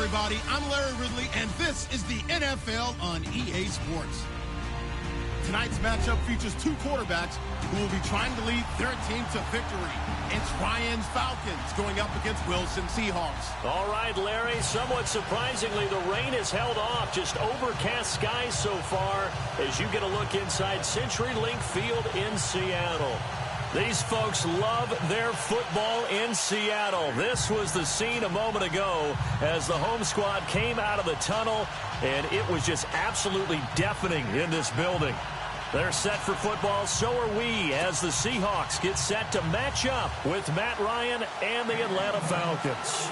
everybody. I'm Larry Ridley, and this is the NFL on EA Sports. Tonight's matchup features two quarterbacks who will be trying to lead their team to victory. It's Ryan's Falcons going up against Wilson's Seahawks. All right, Larry, somewhat surprisingly, the rain has held off. Just overcast skies so far as you get a look inside CenturyLink Field in Seattle. These folks love their football in Seattle. This was the scene a moment ago as the home squad came out of the tunnel, and it was just absolutely deafening in this building. They're set for football, so are we, as the Seahawks get set to match up with Matt Ryan and the Atlanta Falcons.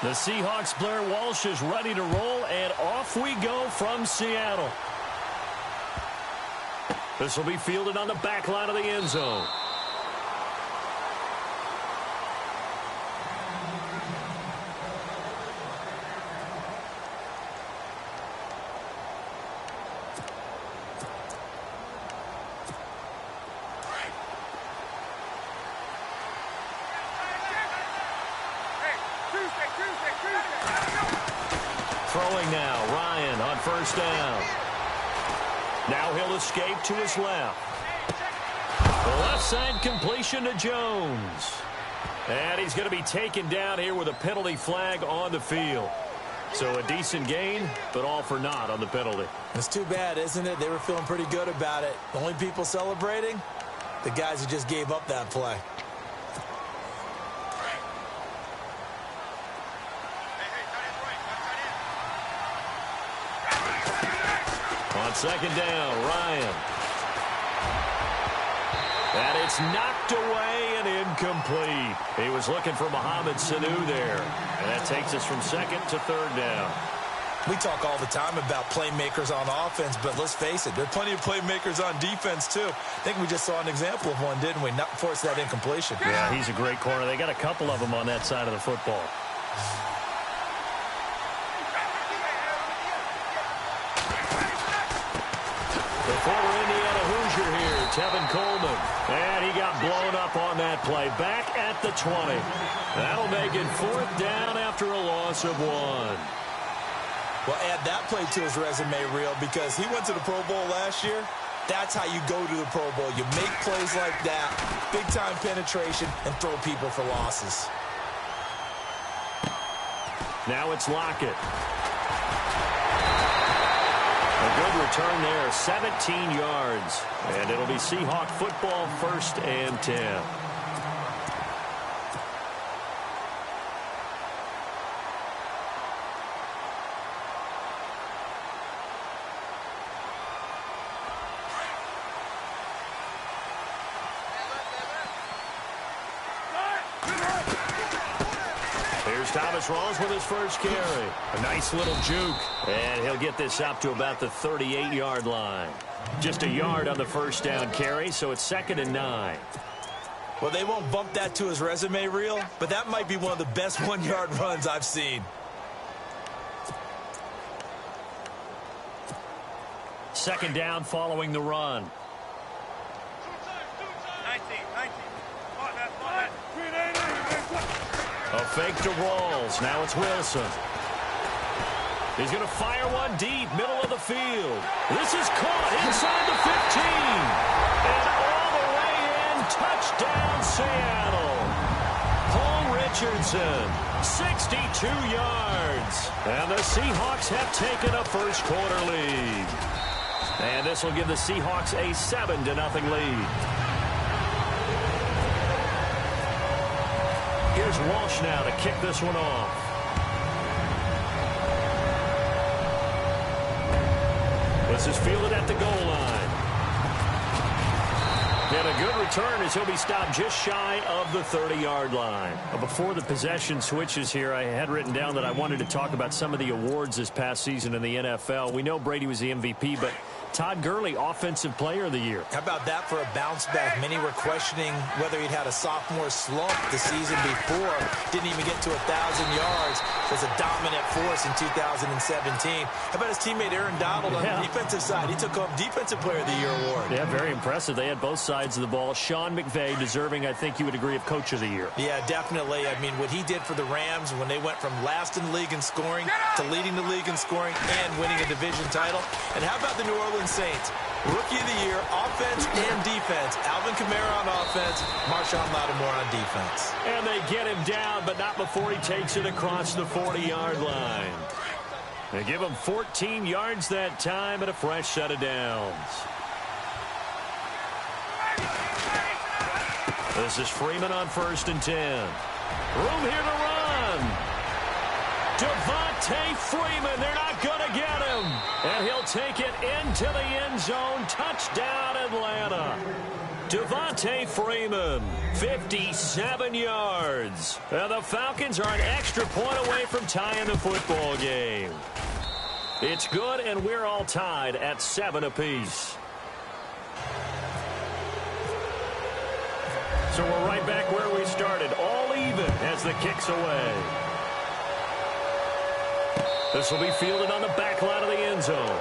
The Seahawks' Blair Walsh is ready to roll, and off we go from Seattle. This will be fielded on the back line of the end zone. Throwing now, Ryan on first down. Now he'll escape to his left. The left side completion to Jones. And he's going to be taken down here with a penalty flag on the field. So a decent gain, but all for naught on the penalty. It's too bad, isn't it? They were feeling pretty good about it. The only people celebrating, the guys who just gave up that play. On second down, Ryan. And it's knocked away and incomplete. He was looking for Mohamed Sanu there. And that takes us from second to third down. We talk all the time about playmakers on offense, but let's face it, there are plenty of playmakers on defense, too. I think we just saw an example of one, didn't we? Not force that incompletion. Yeah, he's a great corner. They got a couple of them on that side of the football. The former Indiana Hoosier here, Tevin Coleman. And he got blown up on that play. Back at the 20. That'll make it fourth down after a loss of 1. Well, add that play to his resume reel because he went to the Pro Bowl last year. That's how you go to the Pro Bowl. You make plays like that, big-time penetration, and throw people for losses. Now it's Lockett. A good return there, 17 yards. And it'll be Seahawk football, 1st and 10. Thomas Rawls with his first carry. A nice little juke. And he'll get this up to about the 38-yard line. Just a yard on the first down carry, so it's 2nd and 9. Well, they won't bump that to his resume reel, but that might be one of the best one-yard runs I've seen. Second down following the run. 19. A fake to Rawls. Now it's Wilson. He's going to fire one deep, middle of the field. This is caught inside the 15. And all the way in, touchdown Seattle. Paul Richardson, 62 yards. And the Seahawks have taken a first quarter lead. And this will give the Seahawks a 7-0 lead. Here's Walsh now to kick this one off. This is fielded at the goal line. And a good return as he'll be stopped just shy of the 30-yard line. Before the possession switches here, I had written down that I wanted to talk about some of the awards this past season in the NFL. We know Brady was the MVP, but Todd Gurley, Offensive Player of the Year. How about that for a bounce back? Many were questioning whether he'd had a sophomore slump the season before. Didn't even get to 1,000 yards. Was a dominant force in 2017. How about his teammate Aaron Donald on the defensive side? He took home Defensive Player of the Year award. Yeah, very impressive. They had both sides sides of the ball. Sean McVay deserving, I think you would agree, of Coach of the Year. Yeah, definitely. I mean, what he did for the Rams when they went from last in the league in scoring to leading the league in scoring and winning a division title. And how about the New Orleans Saints? Rookie of the Year, offense and defense. Alvin Kamara on offense, Marshawn Lattimore on defense. And they get him down, but not before he takes it across the 40-yard line. They give him 14 yards that time and a fresh set of downs. This is Freeman on 1st and 10. Room here to run. Devontae Freeman, they're not going to get him. And he'll take it into the end zone. Touchdown, Atlanta. Devontae Freeman, 57 yards. And the Falcons are an extra point away from tying the football game. It's good, and we're all tied at 7 apiece. So we're right back where we started, all even as the kick's away. This will be fielded on the back line of the end zone.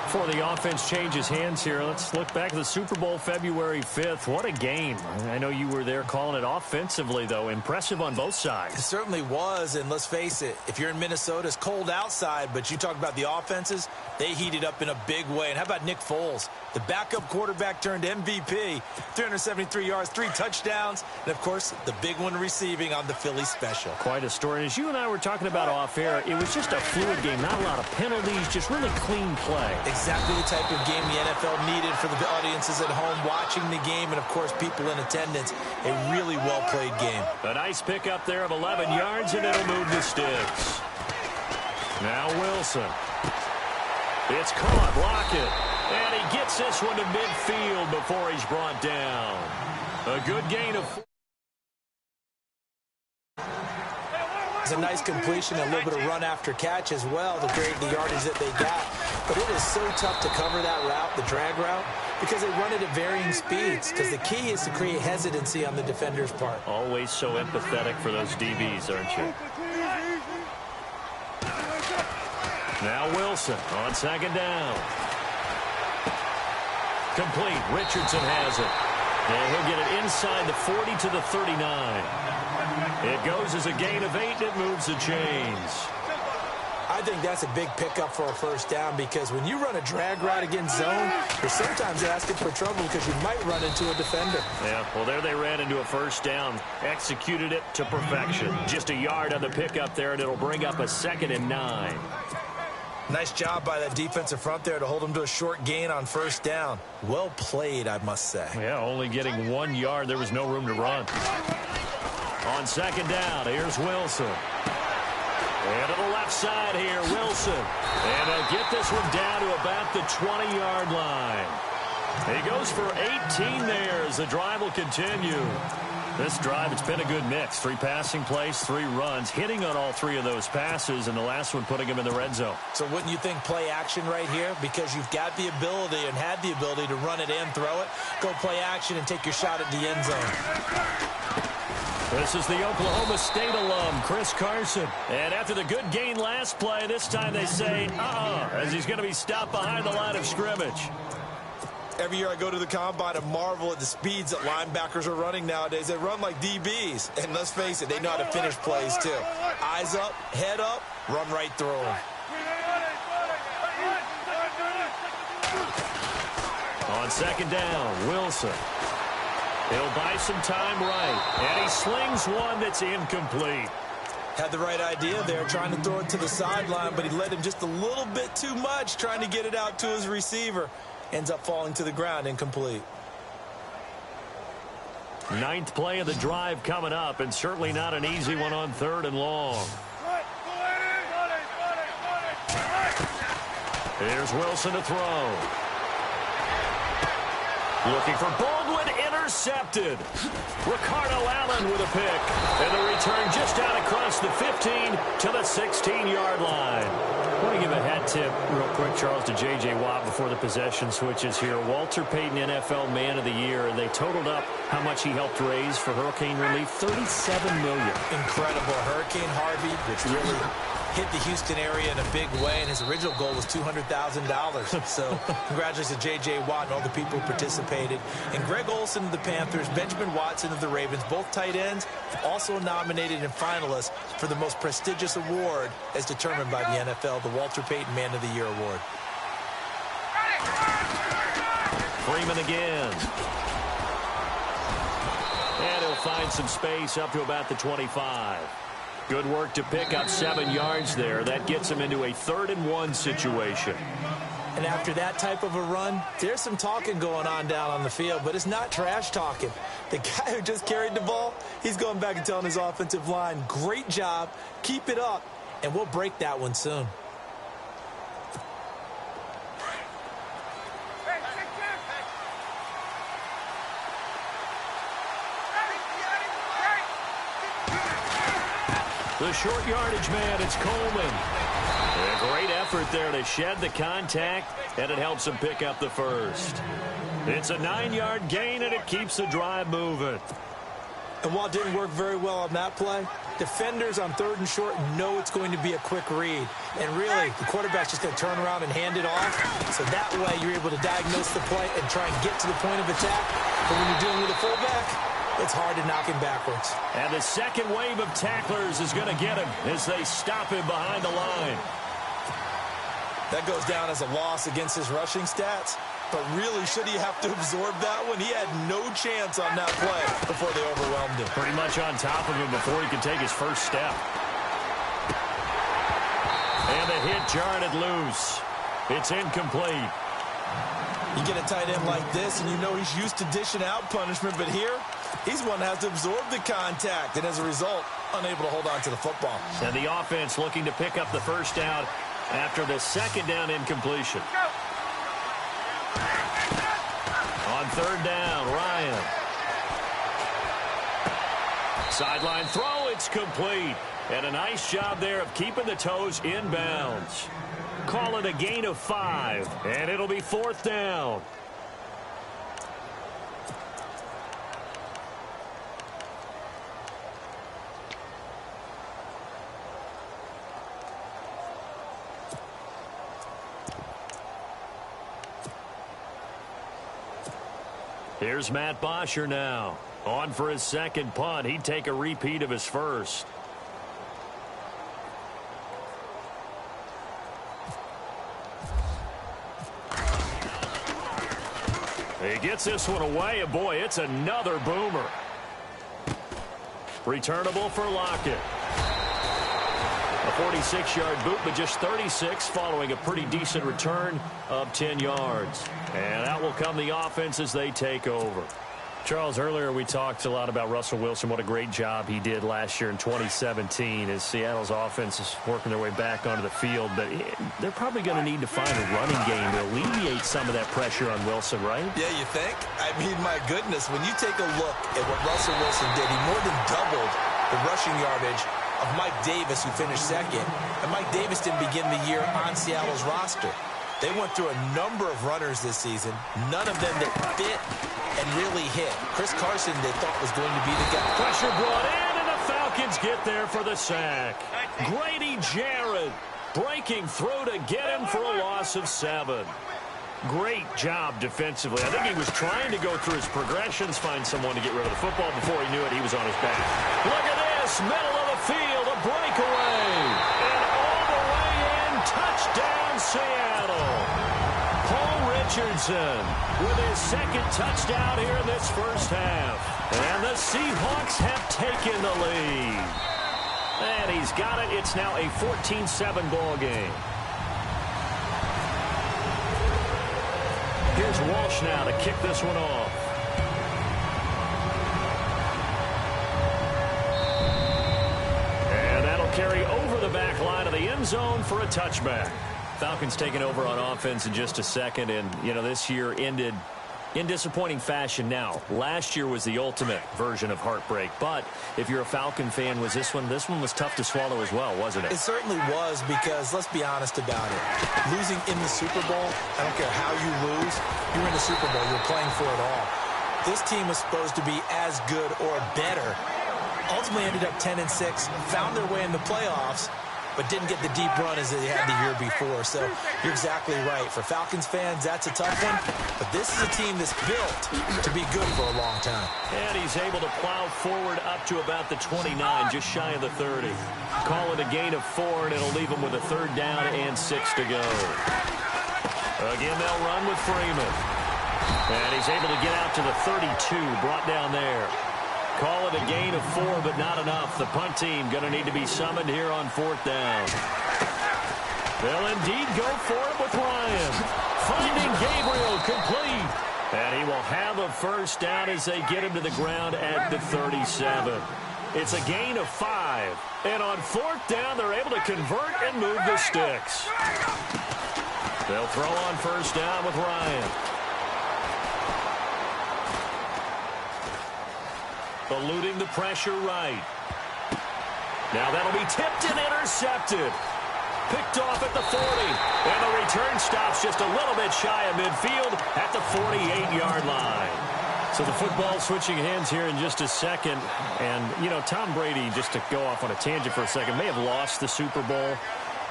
Before the offense changes hands here, let's look back at the Super Bowl February 5th. What a game. I know you were there calling it offensively, though. Impressive on both sides. It certainly was, and let's face it, if you're in Minnesota, it's cold outside, but you talk about the offenses, they heated up in a big way. And how about Nick Foles? The backup quarterback turned MVP, 373 yards, 3 touchdowns, and, of course, the big one receiving on the Philly special. Quite a story. And as you and I were talking about off air, it was just a fluid game, not a lot of penalties, just really clean play. Exactly the type of game the NFL needed for the audiences at home watching the game and, of course, people in attendance. A really well-played game. A nice pickup there of 11 yards, and it'll move the sticks. Now Wilson. It's caught. Lockett. And he gets this one to midfield before he's brought down. A good gain of... It's a nice completion, a little bit of run after catch as well to create the yardage that they got. But it is so tough to cover that route, the drag route, because they run it at varying speeds. Because the key is to create hesitancy on the defender's part. Always so empathetic for those DBs, aren't you? Now Wilson on 2nd down. Complete. Richardson has it. And he'll get it inside the 40 to the 39. It goes as a gain of 8, and it moves the chains. I think that's a big pickup for a first down because when you run a drag route against zone, you're sometimes asking for trouble because you might run into a defender. Yeah, well, there they ran into a first down. Executed it to perfection. Just a yard on the pickup there, and it'll bring up a 2nd and 9. Nice job by that defensive front there to hold them to a short gain on first down. Well played, I must say. Yeah, only getting 1 yard. There was no room to run. On 2nd down, here's Wilson. And to the left side here, Wilson. And they'll get this one down to about the 20-yard line. He goes for 18 there as the drive will continue. This drive, it's been a good mix. 3 passing plays, 3 runs, hitting on all 3 of those passes, and the last one putting him in the red zone. So wouldn't you think play action right here? Because you've got the ability and had the ability to run it and throw it. Go play action and take your shot at the end zone. This is the Oklahoma State alum, Chris Carson. And after the good gain last play, this time they say, as he's going to be stopped behind the line of scrimmage. Every year I go to the combine and marvel at the speeds that linebackers are running nowadays. They run like DBs. And let's face it, they know how to finish plays too. Eyes up, head up, run right through them. On 2nd down, Wilson. He'll buy some time right. And he slings one that's incomplete. Had the right idea there, trying to throw it to the sideline, but he led him just a little bit too much, trying to get it out to his receiver. Ends up falling to the ground, incomplete. 9th play of the drive coming up, and certainly not an easy one on 3rd and long. Here's Wilson to throw. Looking for Baldwin, intercepted. Ricardo Allen with a pick. And the return just out across the 15 to the 16-yard line. I want to give a hat tip real quick, Charles, to J.J. Watt before the possession switches here. Walter Payton, NFL Man of the Year, and they totaled up how much he helped raise for hurricane relief, $37 million. Incredible. Hurricane Harvey, which really hit the Houston area in a big way, and his original goal was $200,000. So congratulations to J.J. Watt and all the people who participated. And Greg Olsen of the Panthers, Benjamin Watson of the Ravens, both tight ends, also nominated and finalists for the most prestigious award as determined by the NFL, the Walter Payton Man of the Year Award. Freeman again. And he'll find some space up to about the 25. Good work to pick up 7 yards there. That gets him into a 3rd-and-1 situation. And after that type of a run, there's some talking going on down on the field, but it's not trash talking. The guy who just carried the ball, he's going back and telling his offensive line, great job, keep it up, and we'll break that one soon. The short yardage man, it's Coleman. A great effort there to shed the contact, and it helps him pick up the first. It's a 9-yard gain, and it keeps the drive moving. And while it didn't work very well on that play, defenders on 3rd and short know it's going to be a quick read. And really, the quarterback's just going to turn around and hand it off. So that way, you're able to diagnose the play and try and get to the point of attack. But when you're dealing with a fullback, it's hard to knock him backwards. And the second wave of tacklers is going to get him as they stop him behind the line. That goes down as a loss against his rushing stats. But really, should he have to absorb that one? He had no chance on that play before they overwhelmed him. Pretty much on top of him before he could take his first step. And the hit jarred it loose. It's incomplete. You get a tight end like this, and you know he's used to dishing out punishment, but here, he's one that has to absorb the contact, and as a result, unable to hold on to the football. And the offense looking to pick up the first down after the second down incompletion. On 3rd down, Ryan. Sideline throw, it's complete. And a nice job there of keeping the toes inbounds. Call it a gain of 5, and it'll be 4th down. Here's Matt Bosher now. On for his second punt. He'd take a repeat of his first. He gets this one away, and boy, it's another boomer. Returnable for Lockett. A 46-yard boot, but just 36 following a pretty decent return of 10 yards. And out will come the offense as they take over. Charles, earlier we talked a lot about Russell Wilson, what a great job he did last year in 2017 as Seattle's offense is working their way back onto the field. But they're probably going to need to find a running game to alleviate some of that pressure on Wilson, right? Yeah, you think? I mean, my goodness, when you take a look at what Russell Wilson did, he more than doubled the rushing yardage of Mike Davis, who finished second. And Mike Davis didn't begin the year on Seattle's roster. They went through a number of runners this season, none of them that fit and really hit. Chris Carson, they thought, was going to be the guy. Pressure brought in, and the Falcons get there for the sack. Grady Jarrett breaking through to get him for a loss of 7. Great job defensively. I think he was trying to go through his progressions, find someone to get rid of the football. Before he knew it, he was on his back. Look at this, middle of the field, a breakaway. And all the way in, touchdown Seattle. Paul Richardson with his second touchdown here in this first half. And the Seahawks have taken the lead. And he's got it. It's now a 14-7 ball game. Here's Walsh now to kick this one off. And that'll carry over the back line of the end zone for a touchback. Falcons taking over on offense in just a second. And, you know, this year ended in disappointing fashion now. Last year was the ultimate version of heartbreak. But if you're a Falcon fan, was this one was tough to swallow as well, wasn't it? It certainly was, because let's be honest about it. Losing in the Super Bowl, I don't care how you lose, you're in the Super Bowl. You're playing for it all. This team was supposed to be as good or better. Ultimately ended up 10-6, found their way in the playoffs, but didn't get the deep run as they had the year before. So you're exactly right. For Falcons fans, that's a tough one, but this is a team that's built to be good for a long time. And he's able to plow forward up to about the 29, just shy of the 30. Call it a gain of 4, and it'll leave him with a 3rd down and 6 to go. Again, they'll run with Freeman. And he's able to get out to the 32, brought down there. Call it a gain of 4, but not enough. The punt team going to need to be summoned here on 4th down. They'll indeed go for it with Ryan. Finding Gabriel complete. And he will have a 1st down as they get him to the ground at the 37. It's a gain of 5. And on 4th down, they're able to convert and move the sticks. They'll throw on 1st down with Ryan. Eluding the pressure right. Now that'll be tipped and intercepted. Picked off at the 40. And the return stops just a little bit shy of midfield at the 48-yard line. So the football switching hands here in just a second. And, you know, Tom Brady, just to go off on a tangent for a second, may have lost the Super Bowl.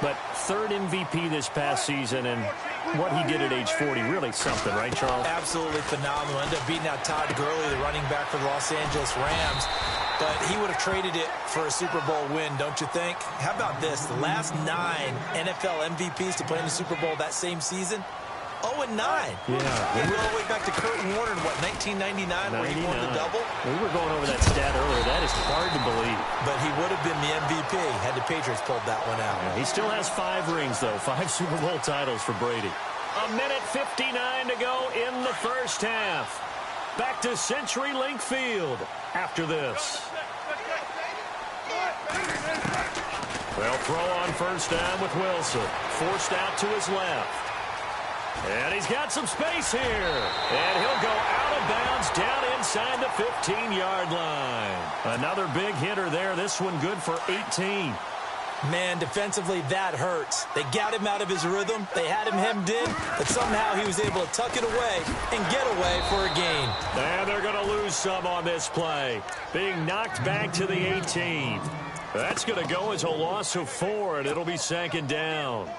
But 3rd MVP this past season, and what he did at age 40, really something, right, Charles? Absolutely phenomenal. Ended up beating out Todd Gurley, the running back for the Los Angeles Rams. But he would have traded it for a Super Bowl win, don't you think? How about this? The last 9 NFL MVPs to play in the Super Bowl that same season, 0-9. Yeah. We go all the way back to Kurt Warner in, what, 1999, where he won the double? We were going over that stat earlier. That is hard to believe. But he would have been the MVP had the Patriots pulled that one out. Yeah, he still has 5 rings, though. 5 Super Bowl titles for Brady. 1:59 to go in the 1st half. Back to CenturyLink Field after this. They'll throw on 1st down with Wilson. Forced out to his left. And he's got some space here. And he'll go out of bounds down inside the 15-yard line. Another big hitter there. This one good for 18. Man, defensively, that hurts. They got him out of his rhythm. They had him hemmed in, but somehow he was able to tuck it away and get away for a gain. And they're going to lose some on this play. Being knocked back to the 18. That's going to go as a loss of 4, and it'll be 2nd down.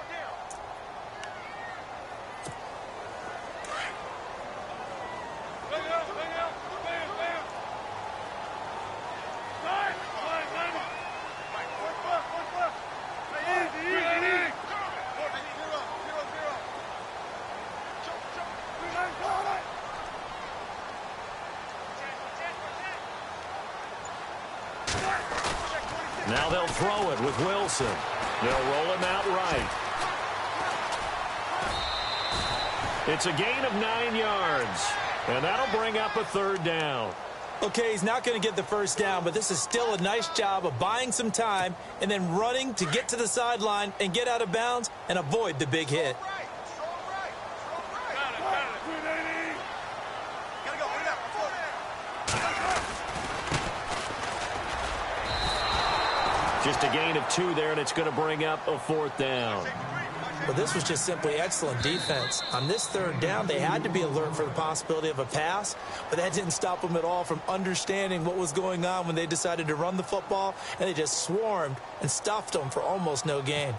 Now they'll throw it with Wilson. They'll roll him out right. It's a gain of 9 yards. And that'll bring up a 3rd down. Okay, he's not going to get the 1st down, but this is still a nice job of buying some time and then running to get to the sideline and get out of bounds and avoid the big hit. Just a gain of 2 there, and it's going to bring up a 4th down. Well, this was just simply excellent defense. On this 3rd down, they had to be alert for the possibility of a pass, but that didn't stop them at all from understanding what was going on when they decided to run the football, and they just swarmed and stuffed them for almost no gain.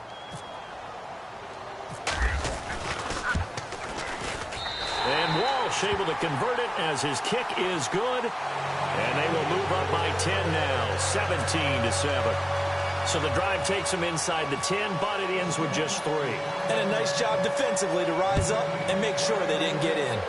And Walsh able to convert it as his kick is good, and they will move up by 10 now, 17-7. So the drive takes them inside the 10, but it ends with just 3. And a nice job defensively to rise up and make sure they didn't get in.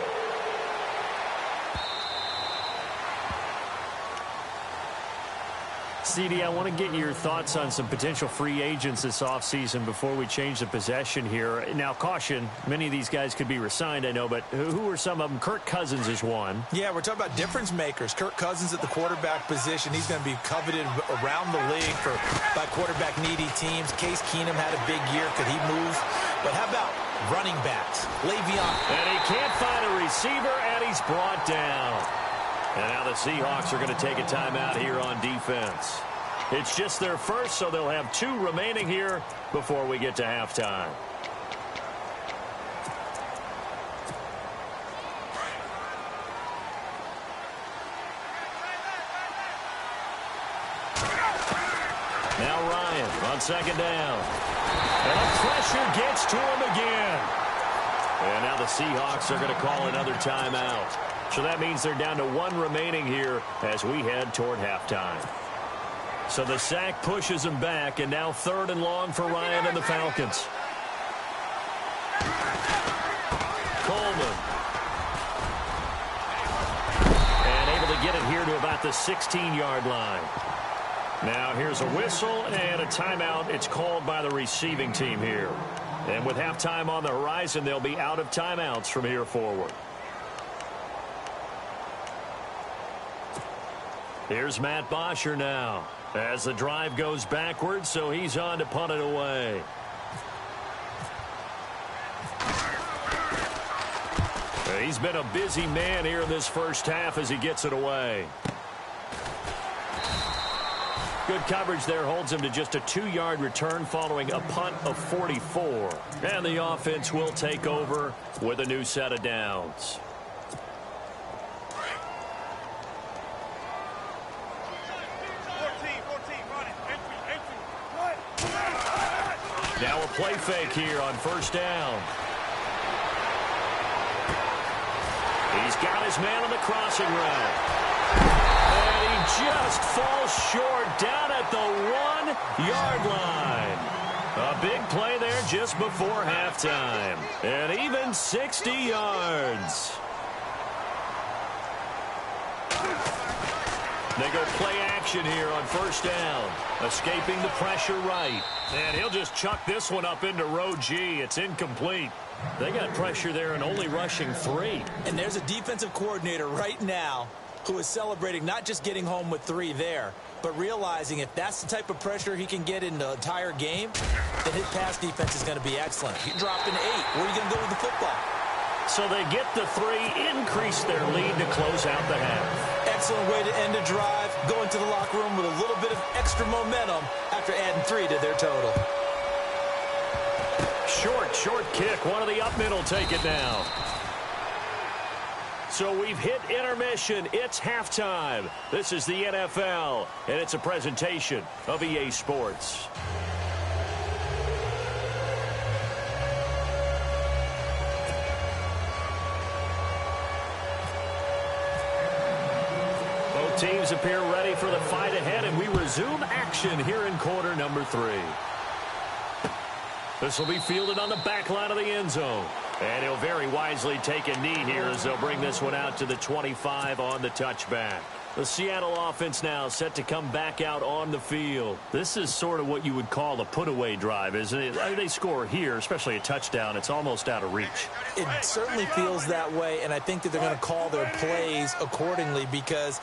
CD, I want to get your thoughts on some potential free agents this offseason before we change the possession here. Now, caution, many of these guys could be re-signed, I know, but who are some of them? Kirk Cousins is one. Yeah, we're talking about difference makers. Kirk Cousins at the quarterback position. He's going to be coveted around the league by quarterback-needy teams. Case Keenum had a big year. Could he move? But how about running backs? Le'Veon. And he can't find a receiver, and he's brought down. And now the Seahawks are going to take a timeout here on defense. It's just their first, so they'll have 2 remaining here before we get to halftime. Now Ryan on second down. And the pressure gets to him again. And now the Seahawks are going to call another timeout. So that means they're down to 1 remaining here as we head toward halftime. So the sack pushes him back, and now 3rd and long for Ryan and the Falcons. Coleman. And able to get it here to about the 16-yard line. Now here's a whistle and a timeout. It's called by the receiving team here. And with halftime on the horizon, they'll be out of timeouts from here forward. Here's Matt Bosher now as the drive goes backwards, so he's on to punt it away. He's been a busy man here in this first half as he gets it away. Good coverage there holds him to just a 2-yard return following a punt of 44. And the offense will take over with a new set of downs. Now a play fake here on first down. He's got his man on the crossing route. And he just falls short down at the 1-yard line. A big play there just before halftime. And even 60 yards. They go play action here on first down. Escaping the pressure right. And he'll just chuck this one up into row G. It's incomplete. They got pressure there and only rushing 3. And there's a defensive coordinator right now who is celebrating not just getting home with 3 there, but realizing if that's the type of pressure he can get in the entire game, then his pass defense is going to be excellent. He dropped an 8. Where are you going to go with the football? So they get the 3, increase their lead to close out the half. Excellent way to end a drive, go into the locker room with a little bit of extra momentum after adding 3 to their total. Short kick. One of the up middle take it down. So we've hit intermission. It's halftime. This is the NFL, and it's a presentation of EA Sports. Both teams appear ready for the fight ahead, and we resume action here in quarter number 3. This will be fielded on the back line of the end zone. And he'll very wisely take a knee here as they'll bring this one out to the 25 on the touchback. The Seattle offense now set to come back out on the field. This is sort of what you would call a put-away drive, isn't it? They score here, especially a touchdown. It's almost out of reach. It certainly feels that way, and I think that they're going to call their plays accordingly because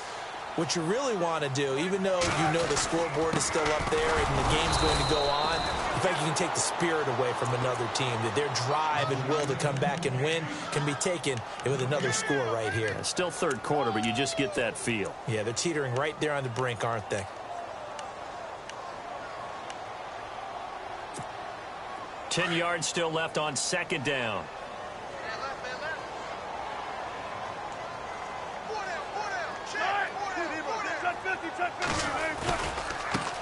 what you really want to do, even though you know the scoreboard is still up there and the game's going to go on, in fact, you can take the spirit away from another team. That their drive and will to come back and win can be taken with another score right here. It's still third quarter, but you just get that feel. Yeah, they're teetering right there on the brink, aren't they? 10 yards still left on second down.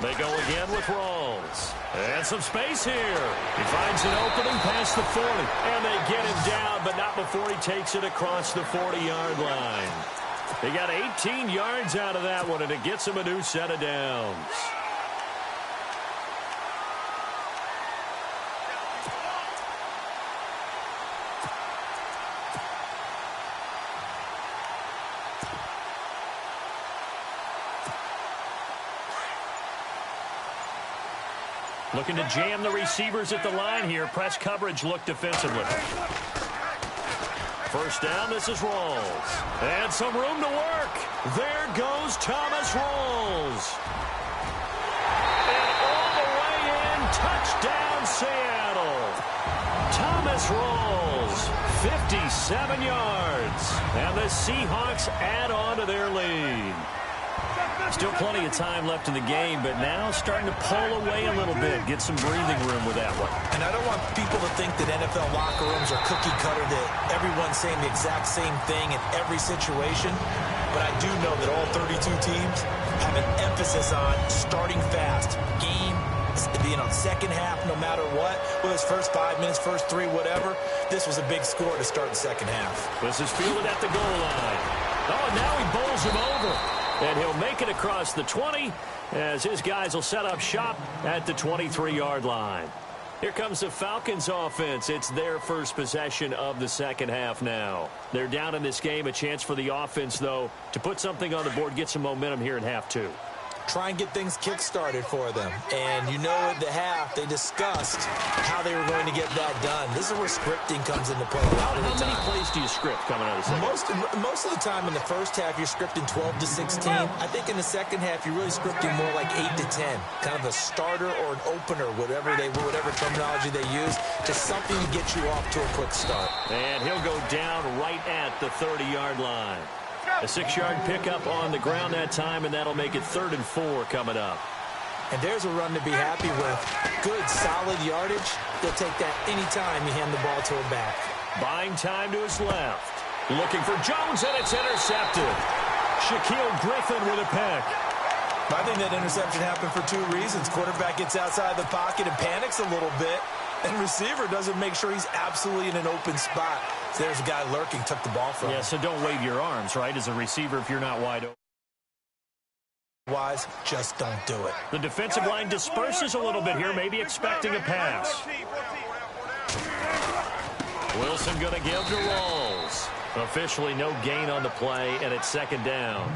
They go again with Rawls. And some space here. He finds an opening past the 40. And they get him down, but not before he takes it across the 40-yard line. They got 18 yards out of that one, and it gets him a new set of downs. Looking to jam the receivers at the line here. Press coverage look defensively. First down, this is Rawls. And some room to work. There goes Thomas Rawls. And all the way in, touchdown Seattle. Thomas Rawls, 57 yards. And the Seahawks add on to their lead. Still plenty of time left in the game, but now starting to pull away a little bit, get some breathing room with that one. And I don't want people to think that NFL locker rooms are cookie cutter, that everyone's saying the exact same thing in every situation. But I do know that all 32 teams have an emphasis on starting fast, game Second half, no matter what, whether it's first 5 minutes, first 3, whatever, this was a big score to start the second half. This is fielded at the goal line. Oh, and now he bowls him over. And he'll make it across the 20 as his guys will set up shop at the 23-yard line. Here comes the Falcons offense. It's their first possession of the second half now. They're down in this game. A chance for the offense, though, to put something on the board, get some momentum here in half 2. Try and get things kick-started for them. And you know at the half, they discussed how they were going to get that done. This is where scripting comes into play a lot of the time. How many plays do you script coming out of the second half? Most of the time in the first half, you're scripting 12 to 16. I think in the second half, you're really scripting more like 8 to 10. Kind of a starter or an opener, whatever terminology they use, just something to get you off to a quick start. And he'll go down right at the 30-yard line. A 6-yard pickup on the ground that time, and that'll make it 3rd and 4 coming up. And there's a run to be happy with. Good, solid yardage. They'll take that anytime you hand the ball to a back. Buying time to his left. Looking for Jones, and it's intercepted. Shaquille Griffin with a pick. I think that interception happened for 2 reasons. Quarterback gets outside the pocket and panics a little bit, and receiver doesn't make sure he's absolutely in an open spot. So there's a guy lurking, took the ball from him. Yeah, so don't wave your arms, right, as a receiver if you're not wide open. Otherwise, just don't do it. The defensive line disperses a little bit here, maybe expecting a pass. Wilson going to give to Rawls. Officially no gain on the play, and it's 2nd down.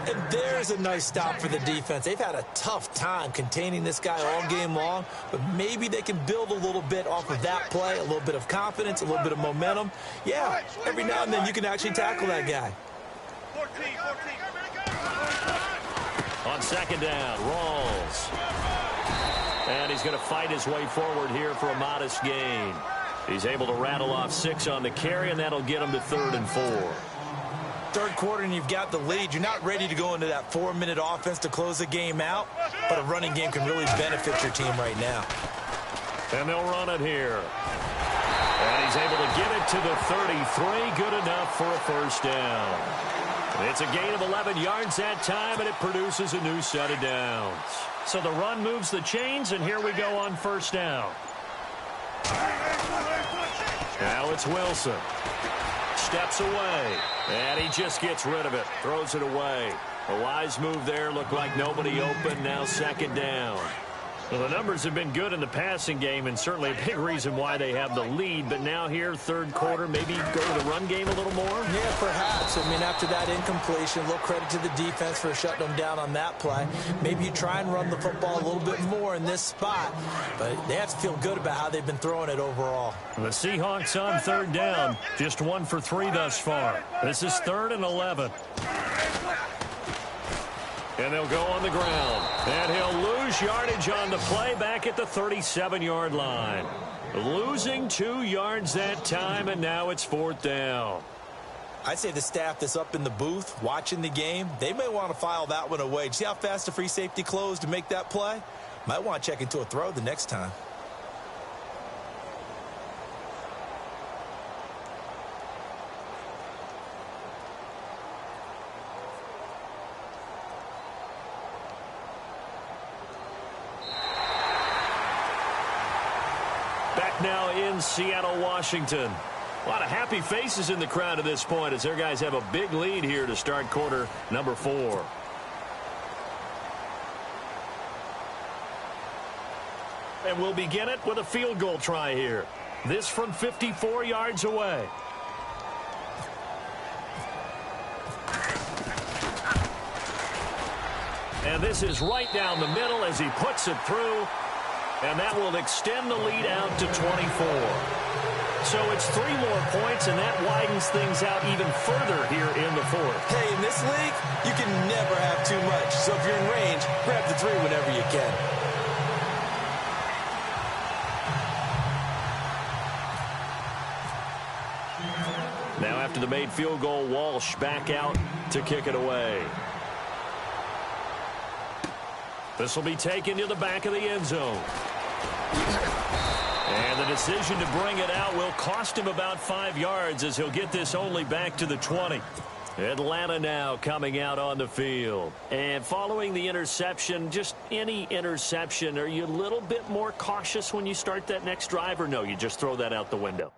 And there's a nice stop for the defense. They've had a tough time containing this guy all game long, but maybe they can build a little bit off of that play, a little bit of confidence, a little bit of momentum. Yeah, every now and then you can actually tackle that guy. On 2nd down, Rawls. And he's going to fight his way forward here for a modest gain. He's able to rattle off 6 on the carry, and that'll get him to 3rd and 4. Third quarter and you've got the lead. You're not ready to go into that 4-minute offense to close the game out, but a running game can really benefit your team right now. And they'll run it here. And he's able to get it to the 33. Good enough for a 1st down. It's a gain of 11 yards that time, and it produces a new set of downs. So the run moves the chains, and here we go on 1st down. Now it's Wilson. Steps away, and he just gets rid of it, throws it away. A wise move there, looked like nobody open, now 2nd down. Well, the numbers have been good in the passing game, and certainly a big reason why they have the lead, but now here, 3rd quarter, maybe go to the run game a little more? Yeah, perhaps. I mean, after that incompletion, a little credit to the defense for shutting them down on that play. Maybe you try and run the football a little bit more in this spot, but they have to feel good about how they've been throwing it overall. The Seahawks on 3rd down, just 1 for 3 thus far. This is 3rd and 11. And they'll go on the ground. And he'll lose yardage on the play back at the 37-yard line. Losing 2 yards that time, and now it's 4th down. I'd say the staff that's up in the booth watching the game, they may want to file that one away. See how fast the free safety closed to make that play? Might want to check into a throw the next time. Back now in Seattle, Washington. A lot of happy faces in the crowd at this point as their guys have a big lead here to start quarter number 4. And we'll begin it with a field goal try here. This from 54 yards away. And this is right down the middle as he puts it through. And that will extend the lead out to 24. So it's 3 more points, and that widens things out even further here in the 4th. Hey, in this league, you can never have too much. So if you're in range, grab the 3 whenever you can. Now after the made field goal, Walsh back out to kick it away. This will be taken to the back of the end zone. And the decision to bring it out will cost him about 5 yards as he'll get this only back to the 20. Atlanta now coming out on the field. And following the interception, just any interception, are you a little bit more cautious when you start that next drive, or no, you just throw that out the window?